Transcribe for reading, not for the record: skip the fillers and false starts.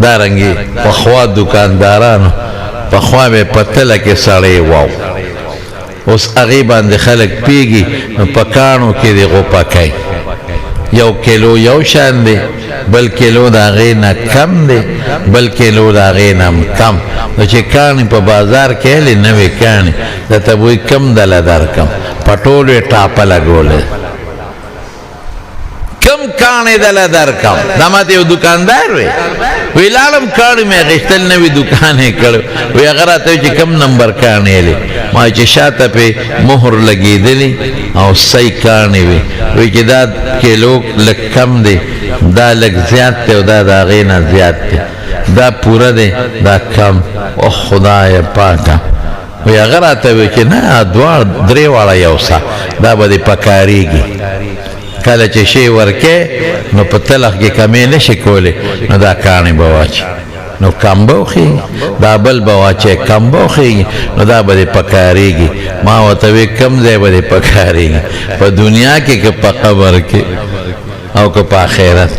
دارنګي پخوا دکاندارانو پخوا به پتله کې سړی واو اوس هغې باندې خلک پیږي نو په کاڼو کې دې غوپه کوي یو کیلو یو شان دی بل کیلو د هغې نه کم دی بل کیلو د هغې نه هم کم نو چې کاڼي په بازار کې هلې نوې کاڼي درته به وایي کم دله درکم په ټولو یې ټاپه لګولی کم کاڼې دله درکم دا ماته یو دکاندار وی لاړم کاڼي مې اخېستل نوي دکان یې کړی وی هغه راته وایي چې کم نمبر کاڼې هلې ما چې شاته پې مهر لګېدلي او صحیح کاڼې وي وی چې دا کیلو لږ کم دی دا لږ زیات دی او دا د هغې نه زیات دی دا پوره دی دا کم او خدای پاکه وی هغه راته وی چې نه دواړه درې واړه یو څه دا به دې پکارېږي کله چې شی ورکې نو په تلخ کې کمې نه شي کولی نو دا کاڼې به واچي نو کم به وخېږي دا بل به واچی کم به وخېږي نو دا به دې پکارېږي ما ورته وی کم ځای به دې پکارېږي په دنیا کې که په قبر کې او که په آخرت